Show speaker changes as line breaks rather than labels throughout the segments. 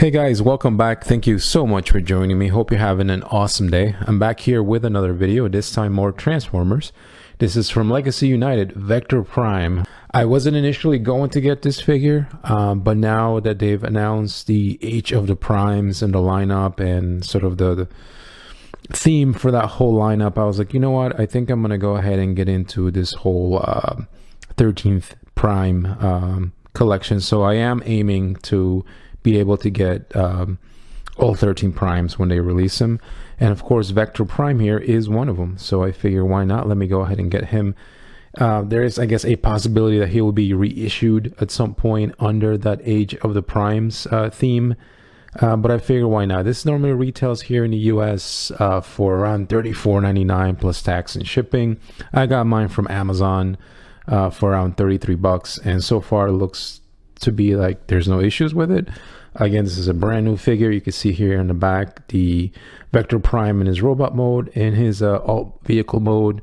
Hey guys, welcome back. Thank you so much for joining me. Hope you're having an awesome day. I'm back here with another video, this time more Transformers. This is from Legacy United, Vector Prime. I wasn't initially going to get this figure, but now that they've announced the age of the Primes and the lineup and sort of the theme for that whole lineup, I was like, you know what? I think I'm going to go ahead and get into this whole 13th Prime collection. So I am aiming to be able to get all 13 primes when they release them, and of course Vector Prime here is one of them, so I figure why not, let me go ahead and get him. There is, I guess, a possibility that he will be reissued at some point under that Age of the Primes theme, but I figure why not. This normally retails here in the US for around $34.99 plus tax and shipping. I got mine from Amazon for around 33 bucks, and so far it looks to be like there's no issues with it. Again, this is a brand new figure. You can see here in the back the Vector Prime in his robot mode, in his alt vehicle mode,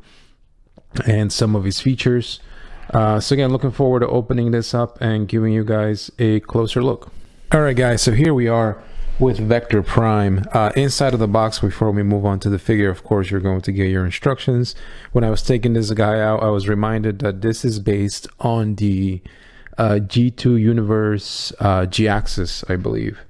and some of his features. So again, looking forward to opening this up and giving you guys a closer look. All right guys, so here we are with Vector Prime. Inside of the box, before we move on to the figure, of course you're going to get your instructions. When I was taking this guy out, I was reminded that this is based on the G2 Universe G-Axis, I believe.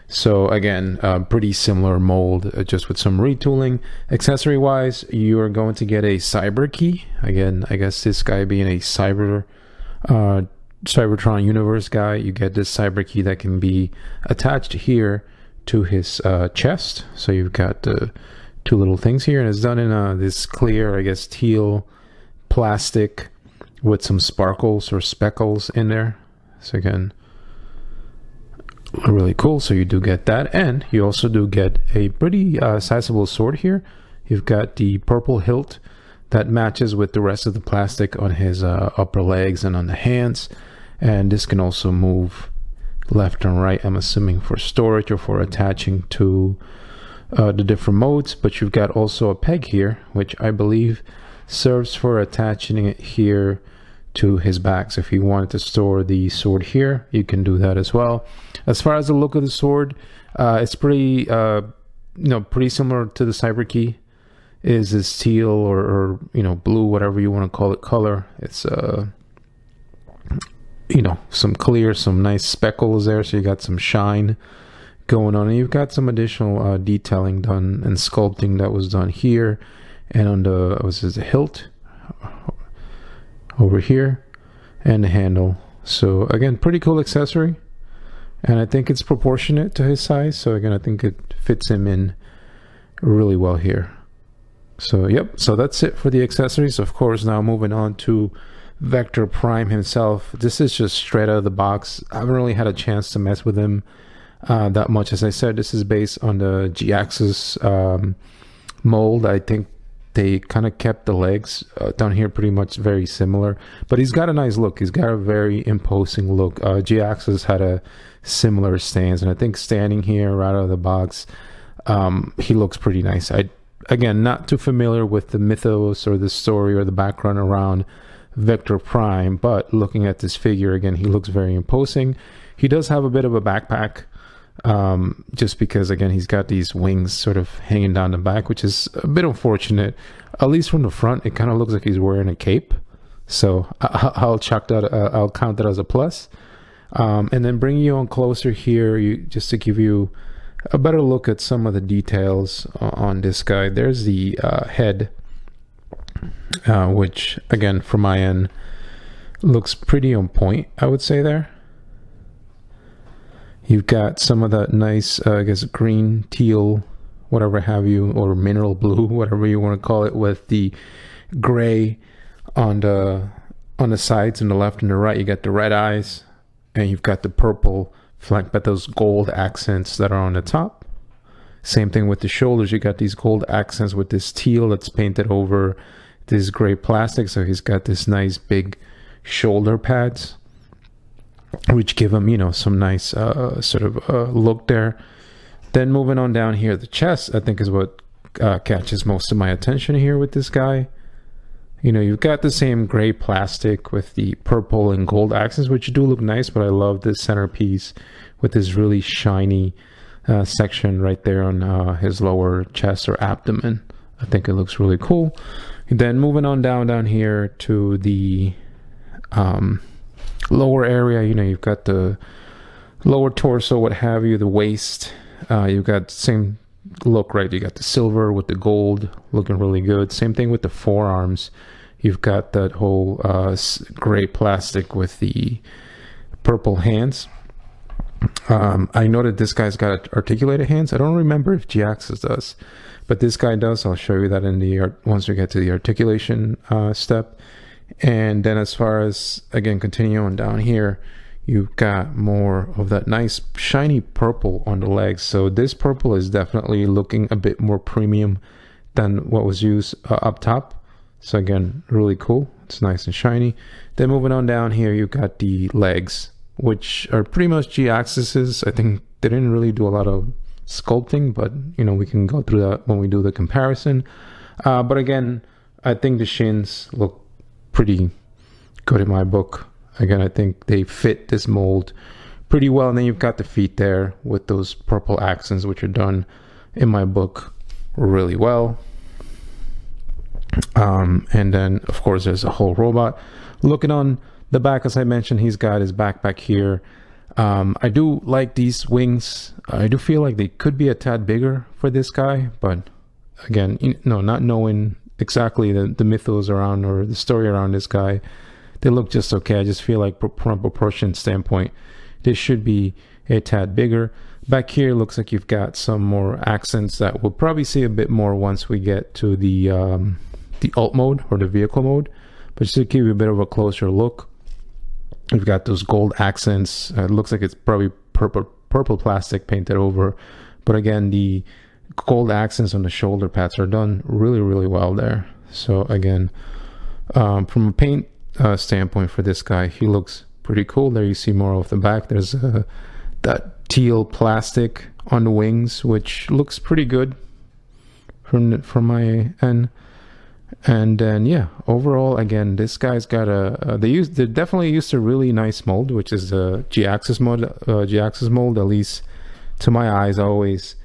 So again, pretty similar mold, just with some retooling. Accessory wise, you are going to get a cyber key. Again, I guess this guy being a Cybertron Universe guy, you get this cyber key that can be attached here to his chest. So you've got the two little things here, and it's done in this clear, I guess, teal plastic with some sparkles or speckles in there. So again, really cool. So you do get that, and you also do get a pretty sizable sword here. You've got the purple hilt that matches with the rest of the plastic on his upper legs and on the hands, and this can also move left and right, I'm assuming for storage or for attaching to the different modes. But you've got also a peg here, which I believe serves for attaching it here to his back. So if you wanted to store the sword here, you can do that as well. As far as the look of the sword, it's pretty pretty similar to the cyber key. Is this teal or blue, whatever you want to call it, color. It's some clear, some nice speckles there, so you got some shine going on, and you've got some additional detailing done and sculpting that was done here and on the hilt over here and the handle. So again, pretty cool accessory, and I think it's proportionate to his size. So again, I think it fits him in really well here. So yep, so that's it for the accessories. Of course, now moving on to Vector Prime himself. This is just straight out of the box. I haven't really had a chance to mess with him that much. As I said, this is based on the G-Axis mold. I think they kind of kept the legs down here pretty much very similar, but he's got a nice look. He's got a very imposing look. G-Axis had a similar stance, and I think standing here right out of the box, he looks pretty nice. Again, not too familiar with the mythos or the story or the background around Vector Prime, but looking at this figure, again, he looks very imposing. He does have a bit of a backpack, just because again he's got these wings sort of hanging down the back, which is a bit unfortunate. At least from the front, it kind of looks like he's wearing a cape, so I'll chalk that, I'll count that as a plus. And then bringing you on closer here, just to give you a better look at some of the details on this guy. There's the head, which again from my end looks pretty on point, I would say. There you've got some of that nice I guess green, teal, whatever have you, or mineral blue, whatever you want to call it, with the gray on the sides and the left and the right. You got the red eyes, and you've got the purple flanked by those gold accents that are on the top. Same thing with the shoulders. You got these gold accents with this teal that's painted over this gray plastic. So he's got this nice big shoulder pads, which give him, some nice sort of look there. Then moving on down here, the chest, I think, is what catches most of my attention here with this guy. You know, you've got the same gray plastic with the purple and gold accents, which do look nice, but I love this centerpiece with this really shiny section right there on his lower chest or abdomen. I think it looks really cool. And then moving on down here to the lower area, you know, you've got the lower torso, what have you, the waist. You've got the same look, right? You got the silver with the gold looking really good. Same thing with the forearms. You've got that whole gray plastic with the purple hands. I noted this guy's got articulated hands. I don't remember if G-Axis does, but this guy does. I'll show you that in the once we get to the articulation step. And then as far as, again, continue on down here, you've got more of that nice shiny purple on the legs. So this purple is definitely looking a bit more premium than what was used up top. So again, really cool. It's nice and shiny. Then moving on down here, you've got the legs, which are pretty much G-Axis's. I think they didn't really do a lot of sculpting, but you know, we can go through that when we do the comparison. But again, I think the shins look pretty good in my book. Again, I think they fit this mold pretty well. And then you've got the feet there with those purple accents, which are done in my book really well. And then of course there's a whole robot. Looking on the back, as I mentioned, he's got his backpack here. I do like these wings. I do feel like they could be a tad bigger for this guy, but again, you know, not knowing exactly the mythos around or the story around this guy, they look just okay. I just feel like from a proportion standpoint, this should be a tad bigger. Back here looks like you've got some more accents that we'll probably see a bit more once we get to the alt mode or the vehicle mode. But just to give you a bit of a closer look, you've got those gold accents. It looks like it's probably purple plastic painted over. But again, the gold accents on the shoulder pads are done really well there. So again, from a paint standpoint for this guy, he looks pretty cool. There you see more of the back. There's that teal plastic on the wings, which looks pretty good from my end. And then yeah, overall, again, this guy's got they definitely used a really nice mold, which is the G-Axis mold. At least to my eyes, I always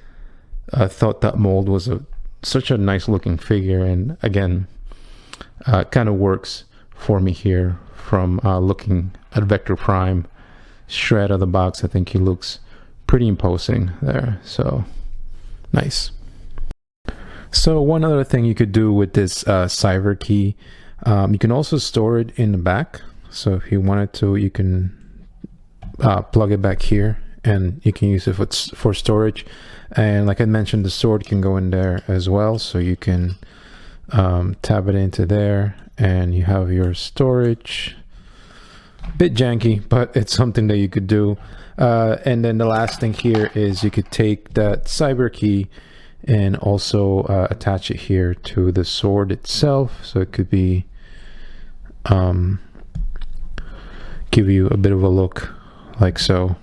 thought that mold was such a nice looking figure, and again, kind of works for me here from looking at Vector Prime straight out of the box. I think he looks pretty imposing there. So nice. So one other thing you could do with this Cyber key, you can also store it in the back. So if you wanted to, you can plug it back here and you can use it for storage. And like I mentioned, the sword can go in there as well. So you can tab it into there and you have your storage. Bit janky, but it's something that you could do. And then the last thing here is you could take that Cyber key and also attach it here to the sword itself, so it could be give you a bit of a look like so.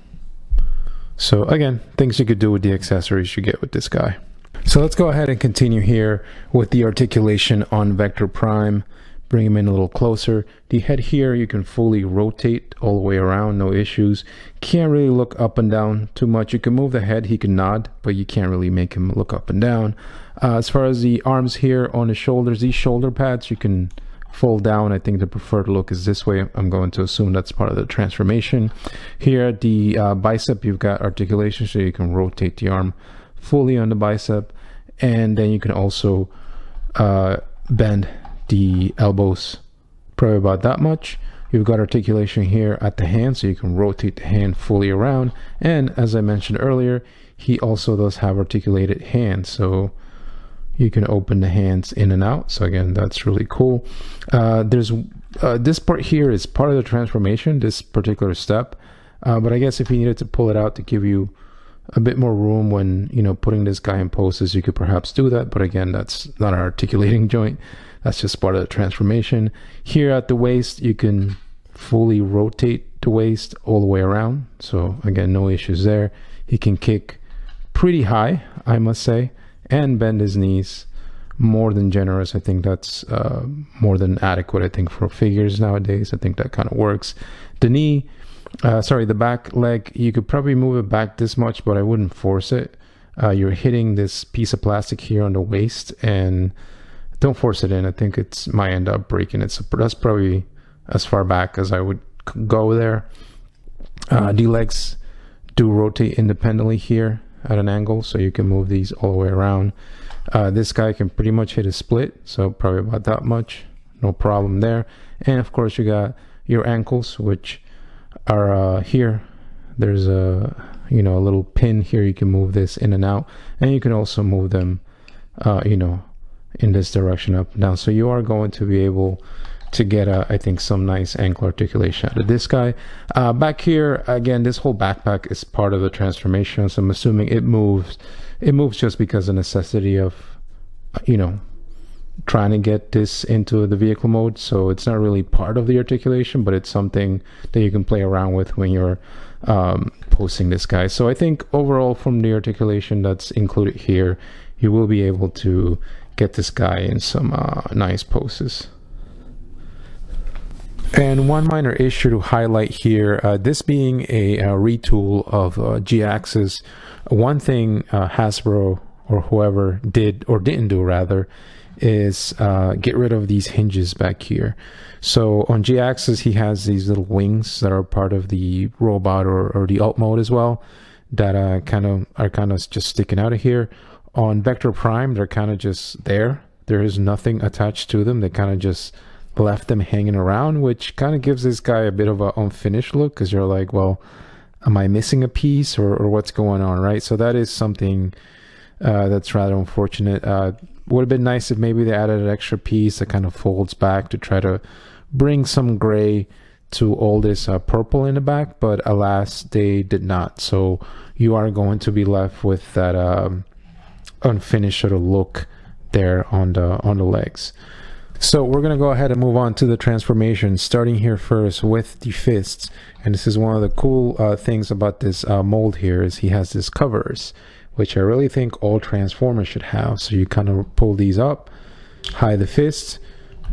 So again, things you could do with the accessories you get with this guy. So let's go ahead and continue here with the articulation on Vector Prime. Bring him in a little closer. The head here, you can fully rotate all the way around, no issues. Can't really look up and down too much. You can move the head, he can nod, but you can't really make him look up and down. As far as the arms here on the shoulders, these shoulder pads, you can fold down. I think the preferred look is this way. I'm going to assume that's part of the transformation. Here at the bicep, you've got articulation, so you can rotate the arm fully on the bicep. And then you can also bend the elbows probably about that much. You've got articulation here at the hand, so you can rotate the hand fully around. And as I mentioned earlier, he also does have articulated hands, so you can open the hands in and out. So again, that's really cool. There's this part here is part of the transformation, this particular step, but I guess if you needed to pull it out to give you a bit more room when, you know, putting this guy in poses, you could perhaps do that. But again, that's not an articulating joint. That's just part of the transformation. Here at the waist, you can fully rotate the waist all the way around. So again, no issues there. He can kick pretty high, I must say, and bend his knees more than generous. I think that's more than adequate. I think for figures nowadays, I think that kind of works. The knee, the back leg, you could probably move it back this much, but I wouldn't force it. You're hitting this piece of plastic here on the waist, and don't force it in. I think it might end up breaking it. So that's probably as far back as I would go there. The legs do rotate independently here at an angle, so you can move these all the way around. This guy can pretty much hit a split, so probably about that much, no problem there. And of course you got your ankles, which are here. There's a a little pin here. You can move this in and out, and you can also move them in this direction, up and down. So you are going to be able to get I think some nice ankle articulation out of this guy. Back here again, this whole backpack is part of the transformation, so I'm assuming it moves just because of necessity of trying to get this into the vehicle mode. So it's not really part of the articulation, but it's something that you can play around with when you're posting this guy. So I think overall, from the articulation that's included here, you will be able to get this guy in some nice poses. And one minor issue to highlight here, this being a retool of G-Axis, one thing Hasbro or whoever did or didn't do rather is get rid of these hinges back here. So on G-Axis, he has these little wings that are part of the robot or the alt mode as well, that are kind of just sticking out of here. On Vector Prime, they're kind of just there. There is nothing attached to them. They kind of just left them hanging around, which kind of gives this guy a bit of an unfinished look, because you're like, well, am I missing a piece or what's going on, right? So that is something that's rather unfortunate. Would have been nice if maybe they added an extra piece that kind of folds back to try to bring some gray to all this purple in the back, but alas, they did not. So you are going to be left with that unfinished sort of look there on the legs. So we're going to go ahead and move on to the transformation, starting here first with the fists. And this is one of the cool things about this mold here, is he has this covers, which I really think all Transformers should have. So you kind of pull these up, hide the fist,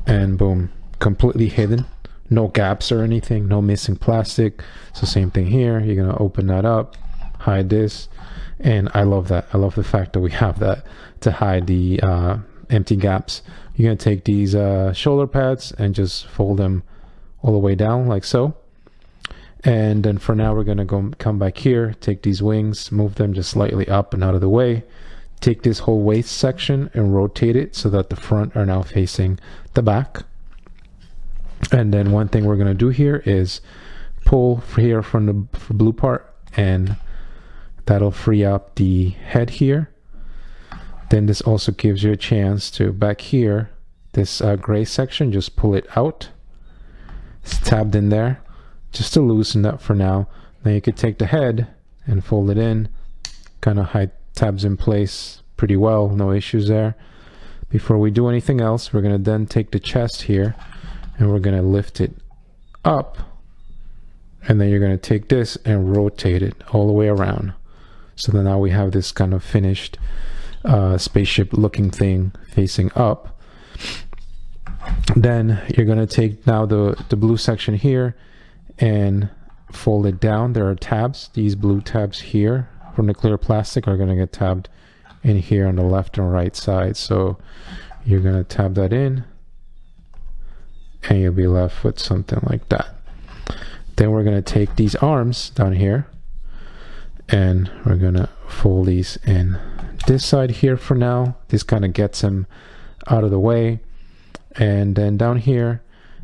and boom, completely hidden. No gaps or anything, no missing plastic. So same thing here, you're going to open that up, hide this, and I love that. I love the fact that we have that to hide the empty gaps. You're going to take these shoulder pads and just fold them all the way down like so. And then for now, we're going to come back here, take these wings, move them just slightly up and out of the way. Take this whole waist section and rotate it so that the front are now facing the back. And then one thing we're going to do here is pull here from the blue part, and that'll free up the head here. Then this also gives you a chance to, back here, this gray section, just pull it out. It's tabbed in there, just to loosen up for now. Then you could take the head and fold it in, kind of hide tabs in place pretty well, no issues there. Before we do anything else, we're going to then take the chest here, and we're going to lift it up, and then you're going to take this and rotate it all the way around. So then now we have this kind of finished spaceship looking thing facing up. Then you're going to take now the blue section here and fold it down. There are tabs. These blue tabs here from the clear plastic are going to get tabbed in here on the left and right side. So you're going to tab that in, and you'll be left with something like that. Then we're going to take these arms down here, and we're going to fold these in this side here for now. This kind of gets them out of the way. And then down here,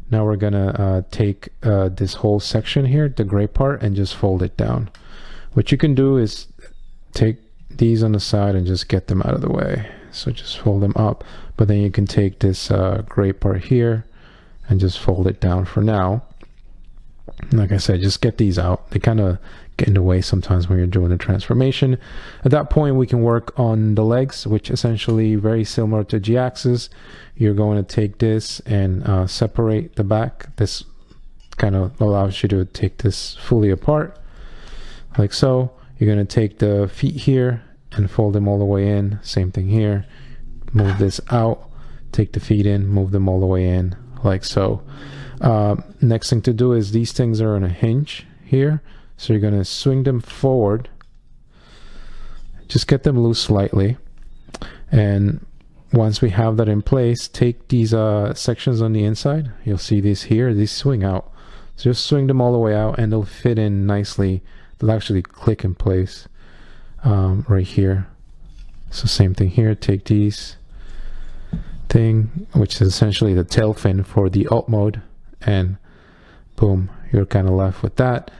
now we're gonna take this whole section here, the gray part, and just fold it down. What you can do is take these on the side and just get them out of the way. So just fold them up, but then you can take this gray part here and just fold it down for now. Like I said, just get these out. They kind of get in the way sometimes when you're doing a transformation. At that point, we can work on the legs, which essentially very similar to G-axis. You're going to take this and separate the back. This kind of allows you to take this fully apart, like so. You're going to take the feet here and fold them all the way in. Same thing here. move this out, take the feet in, move them all the way in, like so. Next thing to do is these things are on a hinge here, so you're going to swing them forward, just get them loose slightly, and once we have that in place, take these sections on the inside, you'll see these here, these swing out, so just swing them all the way out and they'll fit in nicely. They'll actually click in place right here. So same thing here, take these thing, which is essentially the tail fin for the alt mode, and boom, you're kind of left with that.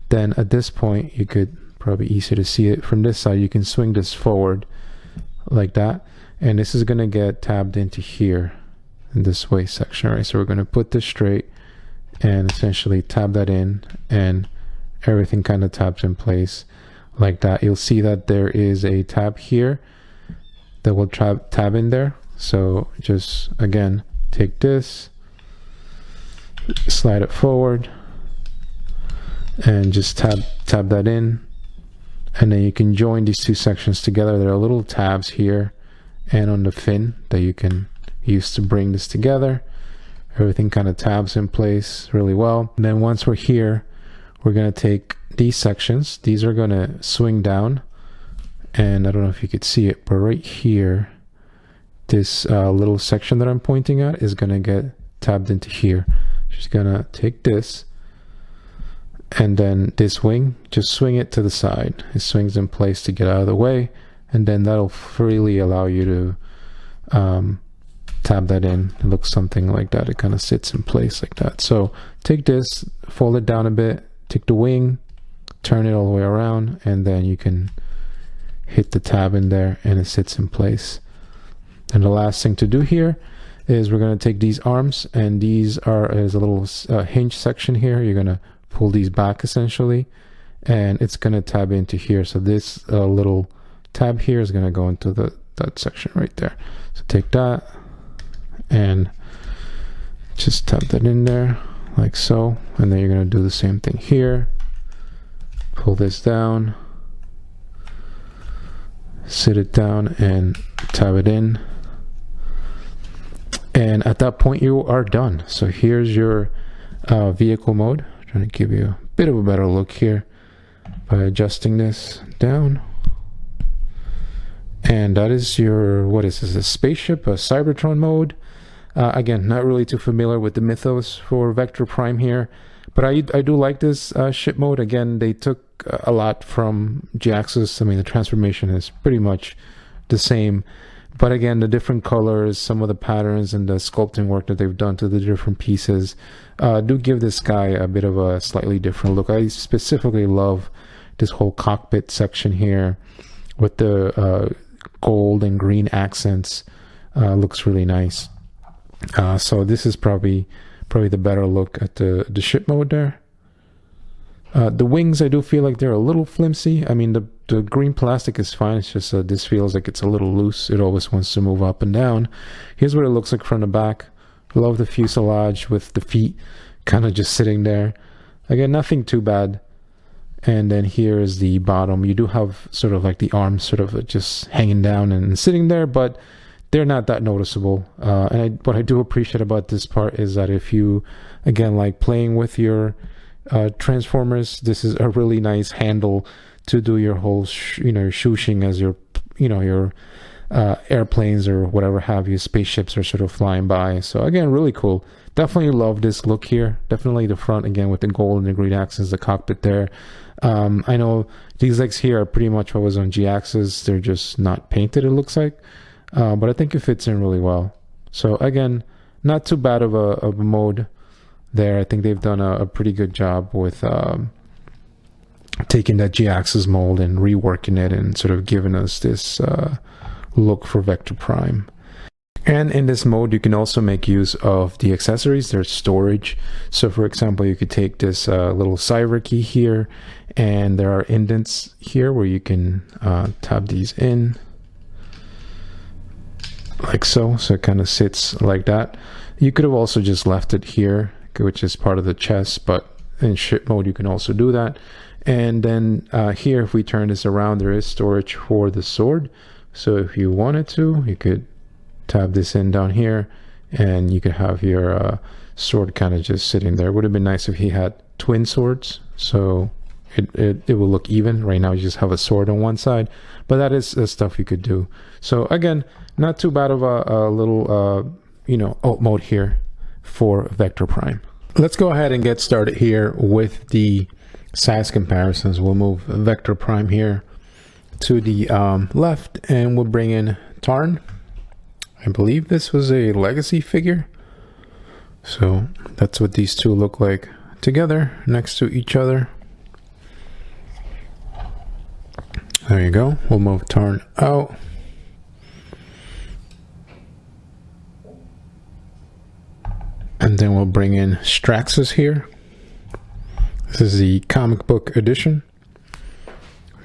Then at this point, you could probably easier to see it from this side, you can swing this forward like that, and this is going to get tabbed into here in this waist section, right? So we're going to put this straight and essentially tab that in, and everything kind of tabs in place like that. You'll see that there is a tab here that will tab in there. So just again, take this, slide it forward, and just tab that in, and then you can join these two sections together. There are little tabs here and on the fin that you can use to bring this together. Everything kind of tabs in place really well. And then once we're here, we're going to take these sections. These are going to swing down, and I don't know if you could see it, but right here, this little section that I'm pointing at is going to get tabbed into here. Just going to take this, and then this wing, just swing it to the side. It swings in place to get out of the way, and then that'll freely allow you to tab that in. It looks something like that. It kind of sits in place like that. So take this, fold it down a bit, take the wing, turn it all the way around, and then you can hit the tab in there and it sits in place. And the last thing to do here is we're going to take these arms, and these are as a little hinge section here. You're going to pull these back essentially, and it's going to tab into here. So this little tab here is going to go into that section right there. So take that and just tab that in there like so, and then you're going to do the same thing here. Pull this down, sit it down, and tab it in, and at that point you are done. So here's your vehicle mode. I'm trying to give you a bit of a better look here by adjusting this down. And that is your, what is this, a spaceship, a Cybertron mode. Again, not really too familiar with the mythos for Vector Prime here, but I do like this ship mode. Again, they took a lot from G-Axis. I mean, the transformation is pretty much the same, but again, the different colors, some of the patterns, and the sculpting work that they've done to the different pieces do give this guy a bit of a slightly different look. I specifically love this whole cockpit section here with the gold and green accents. Looks really nice. So this is probably the better look at the ship mode there. The wings, I do feel like they're a little flimsy. I mean, the green plastic is fine. It's just this feels like it's a little loose. It always wants to move up and down. Here's what it looks like from the back. Love the fuselage with the feet kind of just sitting there. Again, nothing too bad. And then here is the bottom. You do have sort of like the arms sort of just hanging down and sitting there, but they're not that noticeable. And what I do appreciate about this part is that if you, again, like playing with your Transformers, this is a really nice handle to do your whole, shooshing as your, your airplanes or whatever have you, spaceships are sort of flying by. So again, really cool. Definitely love this look here. Definitely the front again with the gold and the green accents, the cockpit there. I know these legs here are pretty much what was on G-Axis. They're just not painted, it looks like. But I think it fits in really well. So again, not too bad of a mode there. I think they've done a pretty good job with taking that G-Axis mold and reworking it and sort of giving us this look for Vector Prime. And in this mode, you can also make use of the accessories. There's storage. So for example, you could take this little cyber key here, and there are indents here where you can tab these in like so. So it kind of sits like that. You could have also just left it here, which is part of the chest, but in ship mode, you can also do that. And then here, if we turn this around, there is storage for the sword. So if you wanted to, you could tab this in down here, and you could have your sword kind of just sitting there. Would have been nice if he had twin swords, so it will look even. Right now you just have a sword on one side, but that is stuff you could do. So again, not too bad of a little you know, alt mode here for Vector Prime. Let's go ahead and get started here with the size comparisons. We'll move Vector Prime here to the left, and we'll bring in Tarn. I believe this was a legacy figure, so that's what these two look like together next to each other. There you go. We'll move Tarn out. And then we'll bring in Straxus here. This is the comic book edition.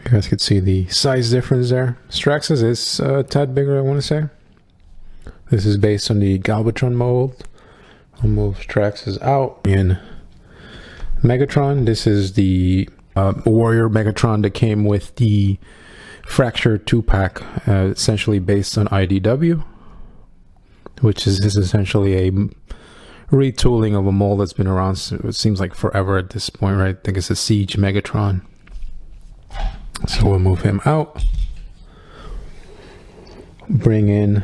You guys can see the size difference there. Straxus is a tad bigger, I want to say. This is based on the Galvatron mold. I'll move Straxus out. In Megatron, this is the Warrior Megatron that came with the Fracture 2-pack, essentially based on IDW, which is essentially a retooling of a mold that's been around, so it seems like forever at this point, right? I think it's a Siege Megatron. So we'll move him out. Bring in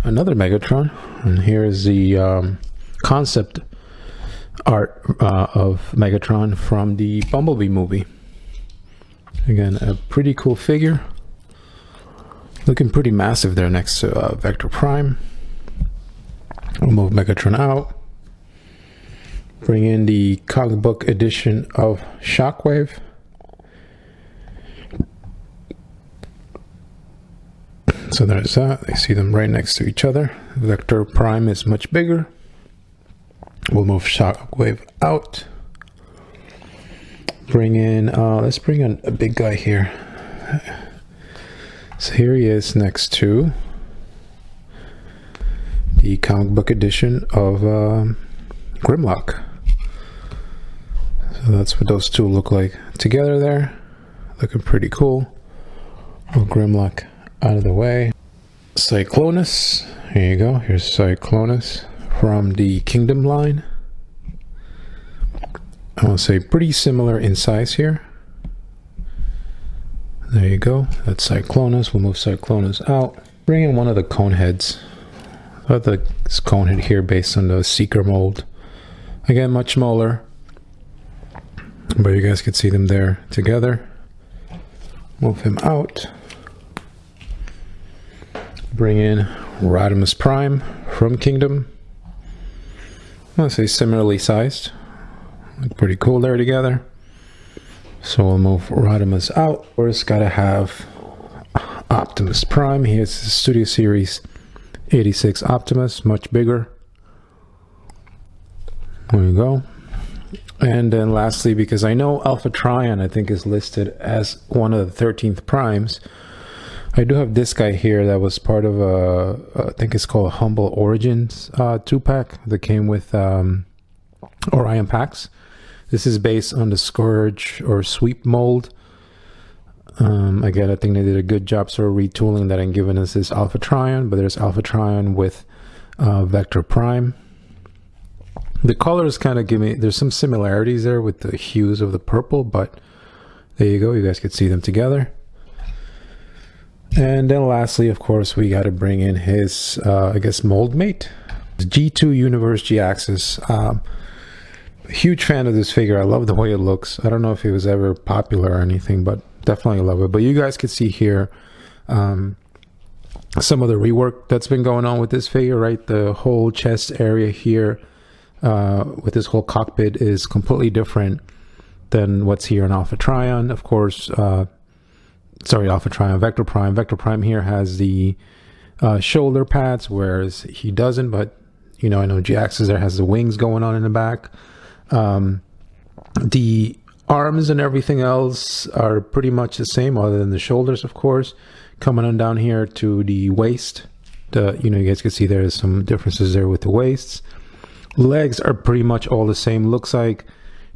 another Megatron, and here is the concept art of Megatron from the Bumblebee movie. Again, a pretty cool figure. Looking pretty massive there next to Vector Prime. We'll move Megatron out. Bring in the comic book edition of Shockwave. So there's that. I see them right next to each other. Vector Prime is much bigger. We'll move Shockwave out. Bring in, let's bring in a big guy here. So here he is next to the comic book edition of Grimlock. So that's what those two look like together there. Looking pretty cool. Move Grimlock out of the way. Cyclonus. Here you go. Here's Cyclonus from the Kingdom line. I want to say pretty similar in size here. There you go. That's Cyclonus. We'll move Cyclonus out. Bring in one of the cone heads. I thought this cone head here based on the Seeker mold. Again, much smaller, but you guys can see them there together. Move him out. Bring in Rodimus Prime from Kingdom. I want to say similarly sized. Look pretty cool there together. So we'll move Rodimus out. First, gotta have Optimus Prime. Here's the Studio Series 86 Optimus, much bigger. There you go. And then lastly, because I know Alpha Trion I think is listed as one of the 13th primes, I do have this guy here that was part of I think it's called a Humble Origins 2-pack that came with Orion packs. This is based on the Scourge or Sweep mold. Again, I think they did a good job sort of retooling that and giving us this Alpha Trion, but there's Alpha Trion with Vector Prime. The colors kind of give me, there's some similarities there with the hues of the purple, but there you go, you guys can see them together. And then lastly, of course, we got to bring in his, I guess, mold mate, G2 Universe G-Axis. Huge fan of this figure. I love the way it looks. I don't know if it was ever popular or anything, but definitely love it. But you guys can see here some of the rework that's been going on with this figure, right? The whole chest area here with this whole cockpit is completely different than what's here in Alpha Trion. Of course, sorry, Alpha Trion, Vector Prime. Vector Prime here has the shoulder pads, whereas he doesn't, but you know, I know G-Axis there has the wings going on in the back. The arms and everything else are pretty much the same, other than the shoulders, of course. Coming on down here to the waist, you know, you guys can see there's some differences there with the waists. Legs are pretty much all the same. Looks like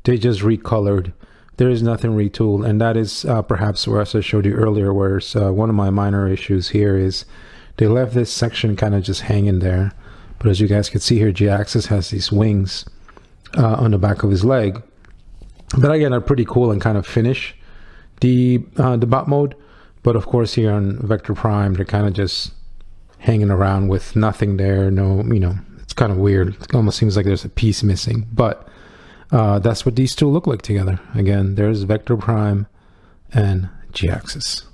they just recolored. There is nothing retooled, and that is perhaps where, as I showed you earlier, where one of my minor issues here is They left this section kind of just hanging there. But as you guys can see here, G-Axis has these wings on the back of his leg. But again, are pretty cool and kind of finish the bot mode. But of course, here on Vector Prime, they're kind of just hanging around with nothing there. No, you know, it's kind of weird. It almost seems like there's a piece missing. But that's what these two look like together. Again, there's Vector Prime and G-Axis.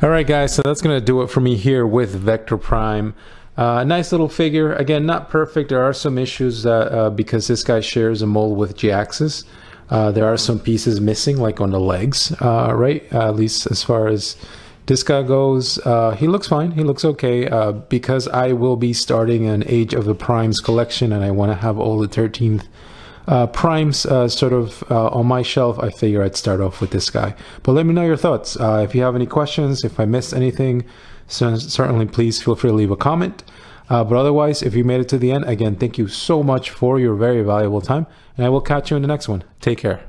All right, guys, so that's going to do it for me here with Vector Prime. Nice little figure. Again, not perfect. There are some issues because this guy shares a mold with G-Axis. There are some pieces missing, like on the legs, right? At least as far as this guy goes. He looks fine. He looks okay. Because I will be starting an Age of the Primes collection, and I want to have all the 13th primes sort of on my shelf, I figure I'd start off with this guy. But let me know your thoughts. If you have any questions, if I missed anything, certainly please feel free to leave a comment. But otherwise, if you made it to the end, again, thank you so much for your very valuable time, and I will catch you in the next one. Take care.